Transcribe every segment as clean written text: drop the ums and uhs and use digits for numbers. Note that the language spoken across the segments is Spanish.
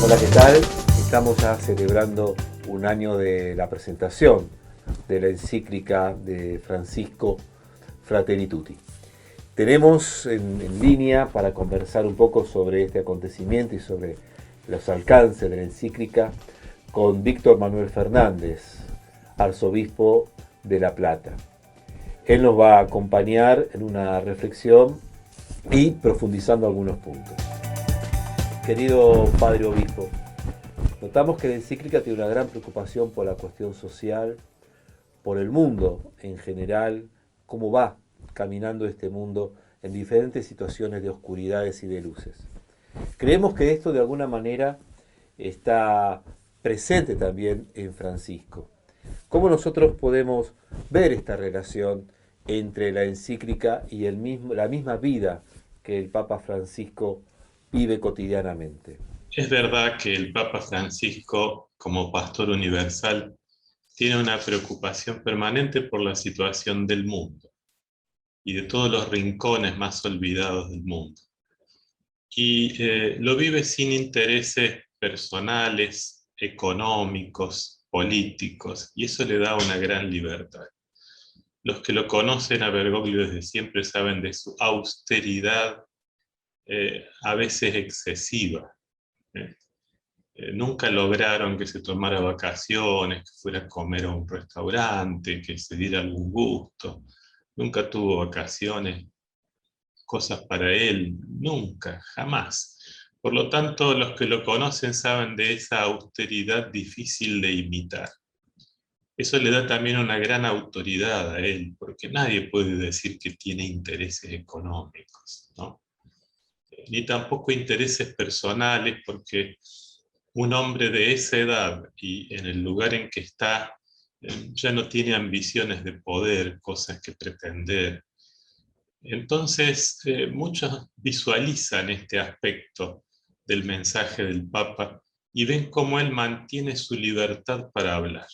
Hola, ¿qué tal? Estamos ya celebrando un año de la presentación de la encíclica de Francisco Fratelli Tutti. Tenemos en línea para conversar un poco sobre este acontecimiento y sobre los alcances de la encíclica con Víctor Manuel Fernández, arzobispo de La Plata. Él nos va a acompañar en una reflexión y profundizando algunos puntos. Querido Padre Obispo, notamos que la encíclica tiene una gran preocupación por la cuestión social, por el mundo en general, cómo va caminando este mundo en diferentes situaciones de oscuridades y de luces. Creemos que esto de alguna manera está presente también en Francisco. ¿Cómo nosotros podemos ver esta relación entre la encíclica y la misma vida que el Papa Francisco vive cotidianamente? Es verdad que el Papa Francisco, como pastor universal, tiene una preocupación permanente por la situación del mundo y de todos los rincones más olvidados del mundo. Y lo vive sin intereses personales, económicos, políticos, y eso le da una gran libertad. Los que lo conocen a Bergoglio desde siempre saben de su austeridad, a veces excesiva. ¿eh? Nunca lograron que se tomara vacaciones, que fuera a comer a un restaurante, que se diera algún gusto. Nunca tuvo vacaciones, cosas para él, nunca, jamás. Por lo tanto, los que lo conocen saben de esa austeridad difícil de imitar. Eso le da también una gran autoridad a él, porque nadie puede decir que tiene intereses económicos, ¿no? Ni tampoco intereses personales, porque un hombre de esa edad y en el lugar en que está, ya no tiene ambiciones de poder, cosas que pretender. Entonces, muchos visualizan este aspecto del mensaje del Papa y ven cómo él mantiene su libertad para hablar.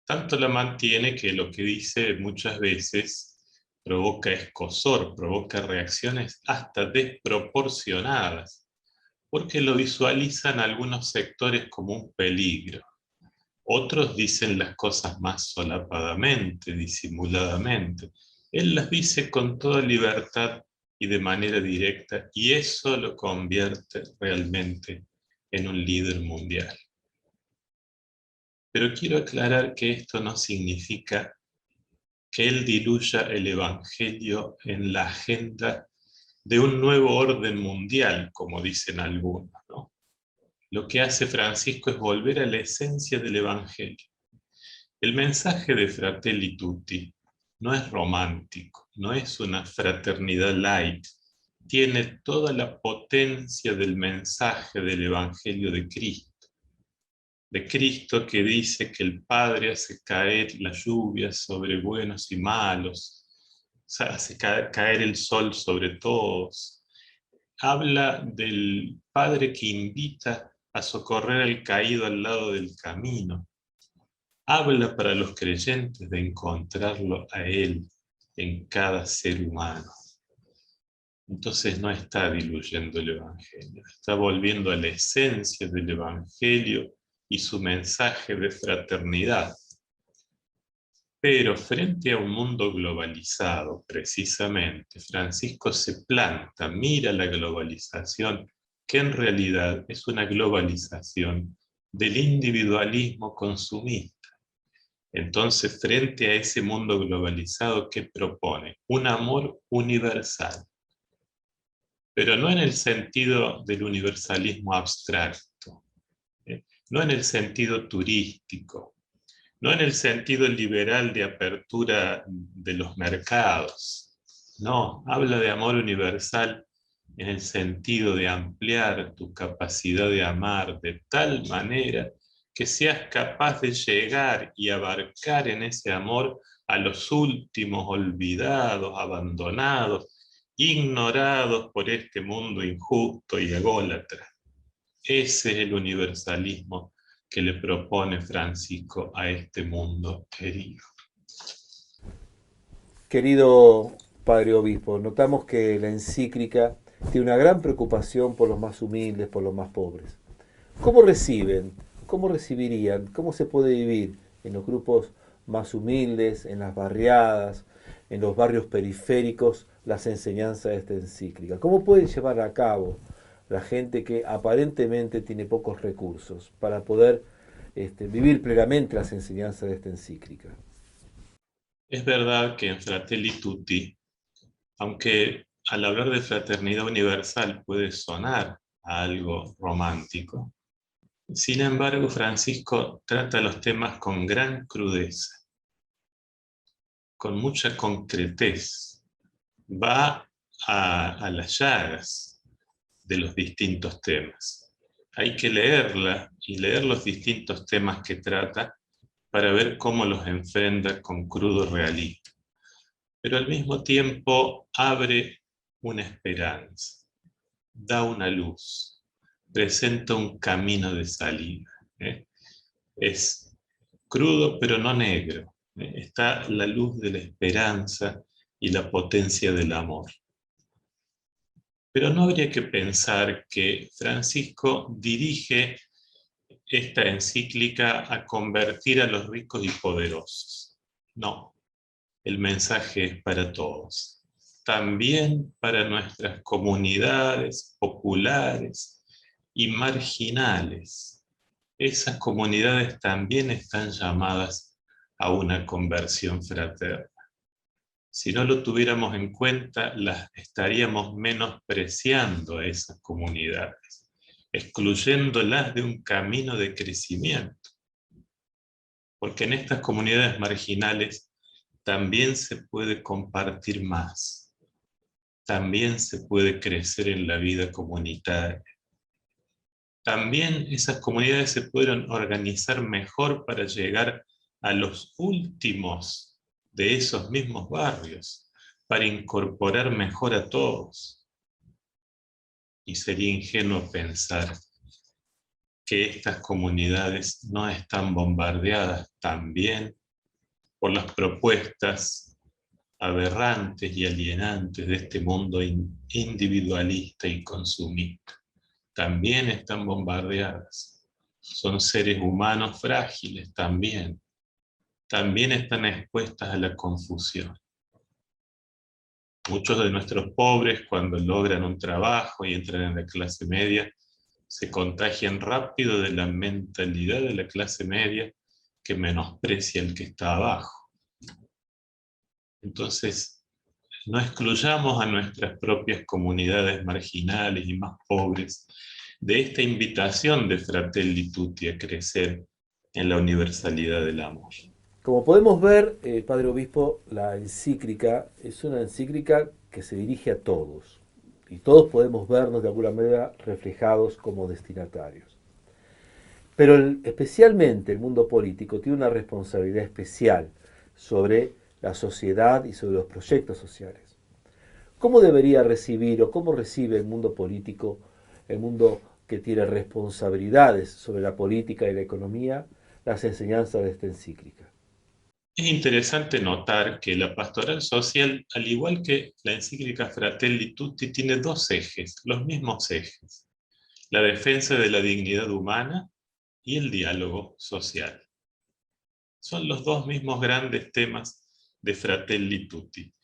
Tanto la mantiene que lo que dice muchas veces provoca escozor, provoca reacciones hasta desproporcionadas, porque lo visualizan algunos sectores como un peligro. Otros dicen las cosas más solapadamente, disimuladamente. Él las dice con toda libertad y de manera directa, y eso lo convierte realmente en un líder mundial. Pero quiero aclarar que esto no significa que él diluya el Evangelio en la agenda de un nuevo orden mundial, como dicen algunos, ¿no? Lo que hace Francisco es volver a la esencia del Evangelio. El mensaje de Fratelli Tutti no es romántico, no es una fraternidad light, tiene toda la potencia del mensaje del Evangelio de Cristo que dice que el Padre hace caer la lluvia sobre buenos y malos, hace caer el sol sobre todos. Habla del Padre que invita a socorrer al caído al lado del camino. Habla para los creyentes de encontrarlo a Él en cada ser humano. Entonces no está diluyendo el Evangelio, está volviendo a la esencia del Evangelio y su mensaje de fraternidad. Pero frente a un mundo globalizado, precisamente, Francisco se planta, mira la globalización, que en realidad es una globalización del individualismo consumista. Entonces, frente a ese mundo globalizado, ¿qué propone? Un amor universal, pero no en el sentido del universalismo abstracto, no en el sentido turístico, no en el sentido liberal de apertura de los mercados. No, habla de amor universal en el sentido de ampliar tu capacidad de amar de tal manera que seas capaz de llegar y abarcar en ese amor a los últimos olvidados, abandonados, ignorados por este mundo injusto y ególatra. Ese es el universalismo que le propone Francisco a este mundo herido. Querido Padre Obispo, notamos que la encíclica tiene una gran preocupación por los más humildes, por los más pobres. ¿Cómo reciben? ¿Cómo recibirían? ¿Cómo se puede vivir en los grupos más humildes, en las barriadas, en los barrios periféricos, las enseñanzas de esta encíclica? ¿Cómo pueden llevar a cabo la gente que aparentemente tiene pocos recursos para poder vivir plenamente las enseñanzas de esta encíclica? Es verdad que en Fratelli Tutti, aunque al hablar de fraternidad universal puede sonar a algo romántico, sin embargo, Francisco trata los temas con gran crudeza, con mucha concretez. Va a las llagas de los distintos temas. Hay que leerla y leer los distintos temas que trata para ver cómo los enfrenta con crudo realismo. Pero al mismo tiempo abre una esperanza, da una luz, presenta un camino de salida. ¿eh? Es crudo pero no negro. Está la luz de la esperanza y la potencia del amor. Pero no habría que pensar que Francisco dirige esta encíclica a convertir a los ricos y poderosos. No, el mensaje es para todos. También para nuestras comunidades populares y marginales. Esas comunidades también están llamadas a una conversión fraterna. Si no lo tuviéramos en cuenta, las estaríamos menospreciando a esas comunidades, excluyéndolas de un camino de crecimiento. Porque en estas comunidades marginales también se puede compartir más, también se puede crecer en la vida comunitaria. También esas comunidades se pueden organizar mejor para llegar a los últimos de esos mismos barrios, para incorporar mejor a todos. Y sería ingenuo pensar que estas comunidades no están bombardeadas también por las propuestas aberrantes y alienantes de este mundo individualista y consumista. También están bombardeadas. Son seres humanos frágiles también. También están expuestas a la confusión. Muchos de nuestros pobres, cuando logran un trabajo y entran en la clase media, se contagian rápido de la mentalidad de la clase media que menosprecia al que está abajo. Entonces, no excluyamos a nuestras propias comunidades marginales y más pobres de esta invitación de Fratelli Tutti a crecer en la universalidad del amor. Como podemos ver, Padre Obispo, la encíclica es una encíclica que se dirige a todos y todos podemos vernos de alguna manera reflejados como destinatarios. Pero especialmente el mundo político tiene una responsabilidad especial sobre la sociedad y sobre los proyectos sociales. ¿Cómo debería recibir o cómo recibe el mundo político, el mundo que tiene responsabilidades sobre la política y la economía, las enseñanzas de esta encíclica? Es interesante notar que la pastoral social, al igual que la encíclica Fratelli Tutti, tiene dos ejes, los mismos ejes: la defensa de la dignidad humana y el diálogo social. Son los dos mismos grandes temas de Fratelli Tutti.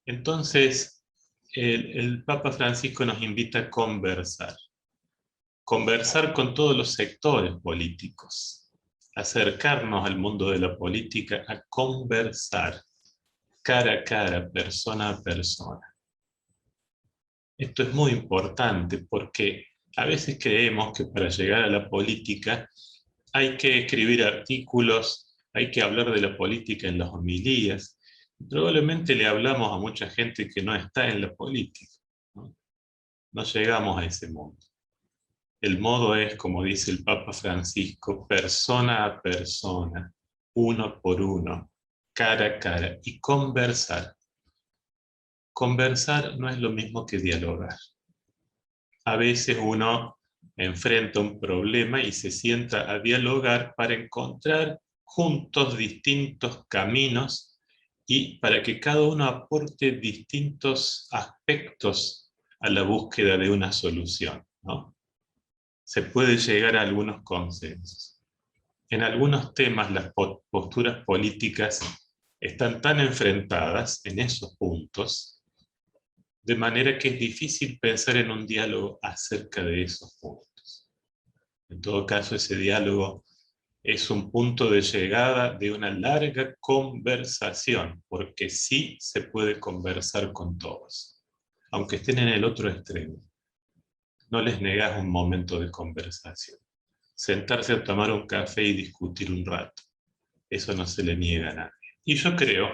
Entonces, el Papa Francisco nos invita a conversar con todos los sectores políticos, acercarnos al mundo de la política, a conversar cara a cara, persona a persona. Esto es muy importante porque a veces creemos que para llegar a la política hay que escribir artículos, hay que hablar de la política en las homilías. Probablemente le hablamos a mucha gente que no está en la política. ¿no? No llegamos a ese mundo. El modo es, como dice el Papa Francisco, persona a persona, uno por uno, cara a cara, y conversar. Conversar no es lo mismo que dialogar. A veces uno enfrenta un problema y se sienta a dialogar para encontrar juntos distintos caminos y para que cada uno aporte distintos aspectos a la búsqueda de una solución, ¿no? se puede llegar a algunos consensos. En algunos temas las posturas políticas están tan enfrentadas en esos puntos, de manera que es difícil pensar en un diálogo acerca de esos puntos. En todo caso, ese diálogo es un punto de llegada de una larga conversación, porque sí se puede conversar con todos, aunque estén en el otro extremo. No les negás un momento de conversación. Sentarse a tomar un café y discutir un rato, eso no se le niega a nadie. Y yo creo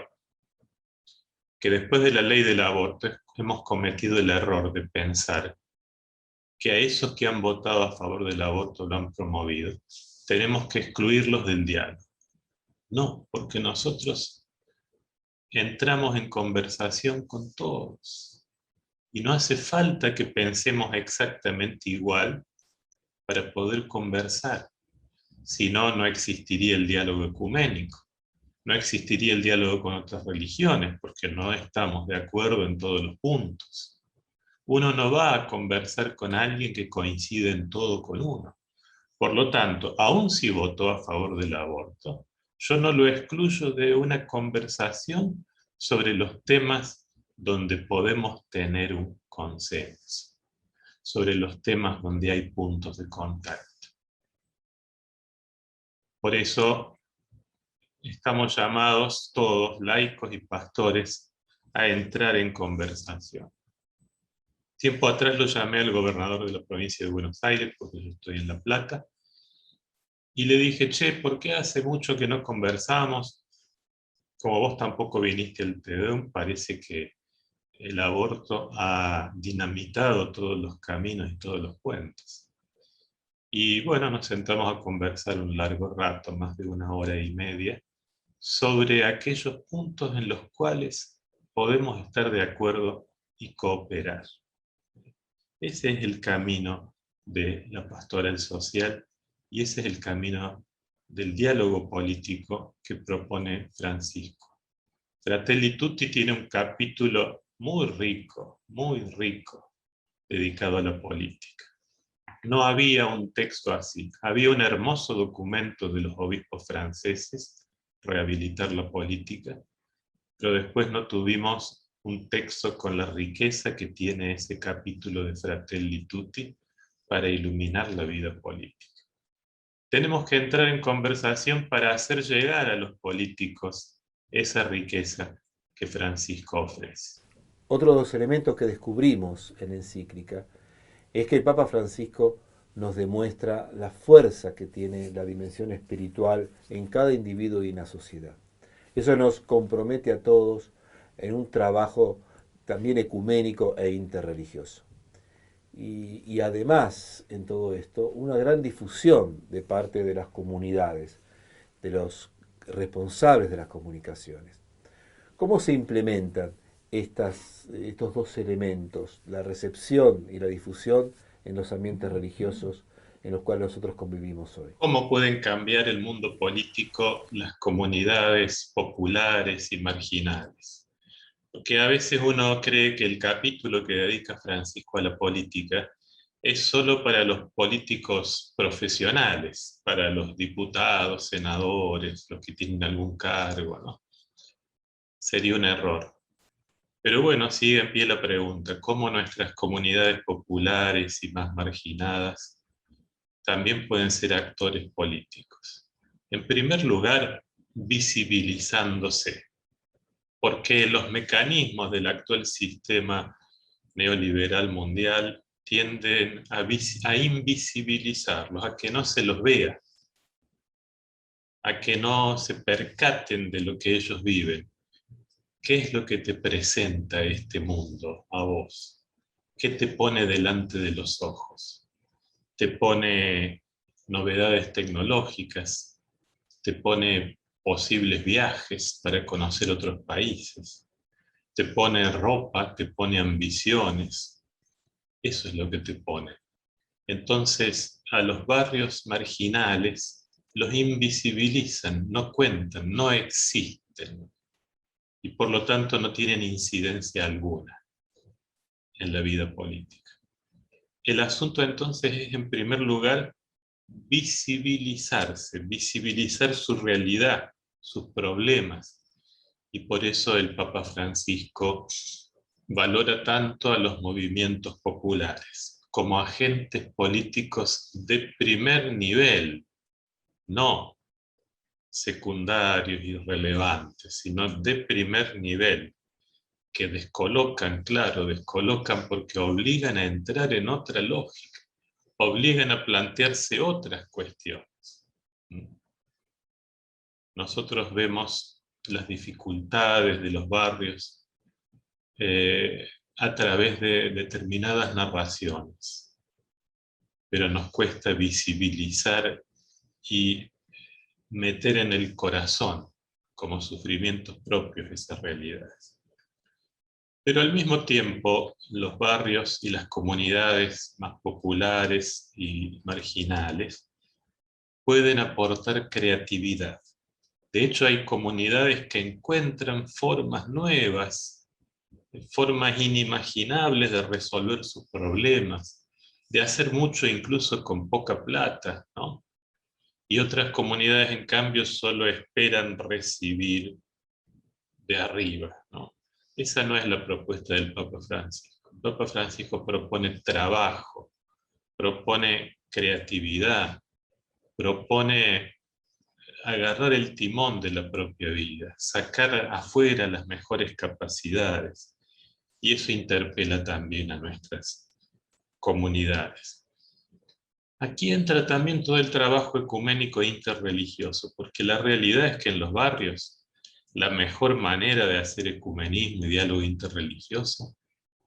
que después de la ley del aborto hemos cometido el error de pensar que a esos que han votado a favor del aborto lo han promovido, tenemos que excluirlos del diálogo. No, porque nosotros entramos en conversación con todos y no hace falta que pensemos exactamente igual para poder conversar. Si no, no existiría el diálogo ecuménico, no existiría el diálogo con otras religiones, porque no estamos de acuerdo en todos los puntos. Uno no va a conversar con alguien que coincide en todo con uno. Por lo tanto, aun si votó a favor del aborto, yo no lo excluyo de una conversación sobre los temas donde podemos tener un consenso, sobre los temas donde hay puntos de contacto. Por eso estamos llamados todos, laicos y pastores, a entrar en conversación. Tiempo atrás lo llamé al gobernador de la provincia de Buenos Aires, porque yo estoy en La Plata, y le dije, che, ¿por qué hace mucho que no conversamos? Como vos tampoco viniste al TEDEUM, parece que el aborto ha dinamitado todos los caminos y todos los puentes. Y bueno, nos sentamos a conversar un largo rato, más de 1 hora y media, sobre aquellos puntos en los cuales podemos estar de acuerdo y cooperar. Ese es el camino de la pastoral social y ese es el camino del diálogo político que propone Francisco. Fratelli Tutti tiene un capítulo muy rico, dedicado a la política. No había un texto así, había un hermoso documento de los obispos franceses, Rehabilitar la política, pero después no tuvimos un texto con la riqueza que tiene ese capítulo de Fratelli Tutti para iluminar la vida política. Tenemos que entrar en conversación para hacer llegar a los políticos esa riqueza que Francisco ofrece. Otro de los elementos que descubrimos en la encíclica es que el Papa Francisco nos demuestra la fuerza que tiene la dimensión espiritual en cada individuo y en la sociedad. Eso nos compromete a todos en un trabajo también ecuménico e interreligioso. Y además, en todo esto, una gran difusión de parte de las comunidades, de los responsables de las comunicaciones. ¿Cómo se implementan estos dos elementos, la recepción y la difusión, en los ambientes religiosos en los cuales nosotros convivimos hoy? ¿Cómo pueden cambiar el mundo político las comunidades populares y marginales? Porque a veces uno cree que el capítulo que dedica Francisco a la política es solo para los políticos profesionales, para los diputados, senadores, los que tienen algún cargo, ¿no? Sería un error. Pero bueno, sigue en pie la pregunta, ¿cómo nuestras comunidades populares y más marginadas también pueden ser actores políticos? En primer lugar, visibilizándose, porque los mecanismos del actual sistema neoliberal mundial tienden a invisibilizarlos, a que no se los vea, a que no se percaten de lo que ellos viven. ¿Qué es lo que te presenta este mundo a vos? ¿Qué te pone delante de los ojos? Te pone novedades tecnológicas, te pone posibles viajes para conocer otros países, te pone ropa, te pone ambiciones. Eso es lo que te pone. Entonces, a los barrios marginales los invisibilizan, no cuentan, no existen y por lo tanto no tienen incidencia alguna en la vida política. El asunto entonces es, en primer lugar, visibilizarse, visibilizar su realidad, sus problemas. Y por eso el Papa Francisco valora tanto a los movimientos populares como agentes políticos de primer nivel, no secundarios y relevantes, sino de primer nivel, que descolocan, claro, descolocan porque obligan a entrar en otra lógica, obligan a plantearse otras cuestiones. Nosotros vemos las dificultades de los barrios a través de determinadas narraciones, pero nos cuesta visibilizar y meter en el corazón como sufrimientos propios esas realidades. Pero al mismo tiempo, los barrios y las comunidades más populares y marginales pueden aportar creatividad. De hecho, hay comunidades que encuentran formas nuevas, formas inimaginables de resolver sus problemas, de hacer mucho incluso con poca plata, ¿no? Y otras comunidades, en cambio, solo esperan recibir de arriba, ¿no? Esa no es la propuesta del Papa Francisco. El Papa Francisco propone trabajo, propone creatividad, propone agarrar el timón de la propia vida, sacar afuera las mejores capacidades. Y eso interpela también a nuestras comunidades. Aquí entra también todo el trabajo ecuménico e interreligioso, porque la realidad es que en los barrios la mejor manera de hacer ecumenismo y diálogo interreligioso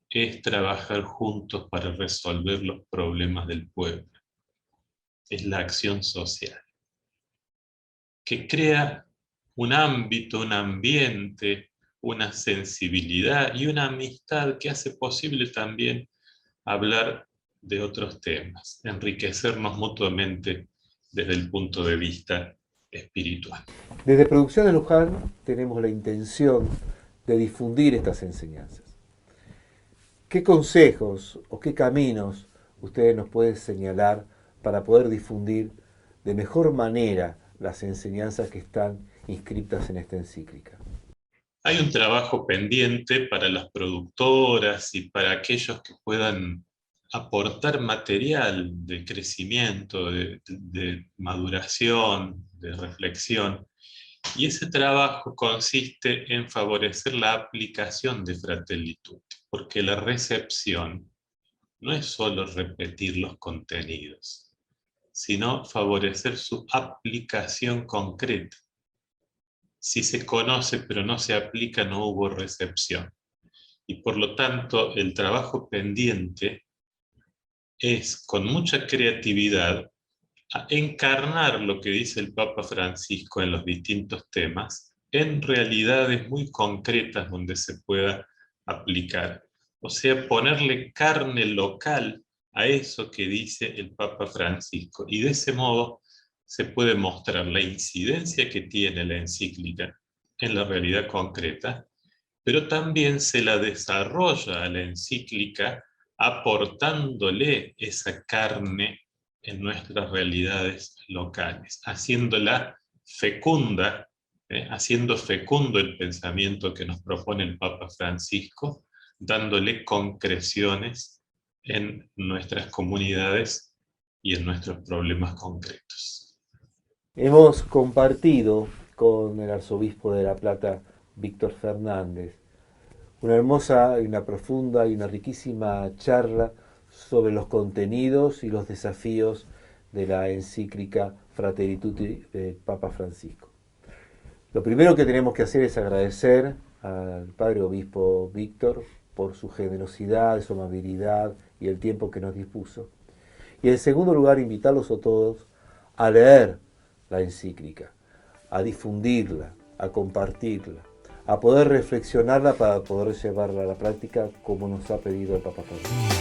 es trabajar juntos para resolver los problemas del pueblo. Es la acción social, que crea un ámbito, un ambiente, una sensibilidad y una amistad que hace posible también hablar de otros temas, enriquecernos mutuamente desde el punto de vista espiritual. Desde Producciones Luján tenemos la intención de difundir estas enseñanzas. ¿Qué consejos o qué caminos ustedes nos pueden señalar para poder difundir de mejor manera las enseñanzas que están inscritas en esta encíclica? Hay un trabajo pendiente para las productoras y para aquellos que puedan aportar material de crecimiento, de maduración, de reflexión. Y ese trabajo consiste en favorecer la aplicación de Fratelli Tutti, porque la recepción no es solo repetir los contenidos, sino favorecer su aplicación concreta. Si se conoce pero no se aplica, no hubo recepción. Y por lo tanto, el trabajo pendiente es, con mucha creatividad, a encarnar lo que dice el Papa Francisco en los distintos temas en realidades muy concretas donde se pueda aplicar. O sea, ponerle carne local a eso que dice el Papa Francisco. Y de ese modo se puede mostrar la incidencia que tiene la encíclica en la realidad concreta, pero también se la desarrolla a la encíclica aportándole esa carne en nuestras realidades locales, haciéndola fecunda, haciendo fecundo el pensamiento que nos propone el Papa Francisco, dándole concreciones en nuestras comunidades y en nuestros problemas concretos. Hemos compartido con el arzobispo de La Plata, Víctor Fernández, una hermosa y una profunda y una riquísima charla sobre los contenidos y los desafíos de la encíclica Fratelli Tutti del Papa Francisco. Lo primero que tenemos que hacer es agradecer al Padre Obispo Víctor por su generosidad, su amabilidad y el tiempo que nos dispuso. Y en segundo lugar, invitarlos a todos a leer la encíclica, a difundirla, a compartirla, a poder reflexionarla para poder llevarla a la práctica como nos ha pedido el Papa Francisco.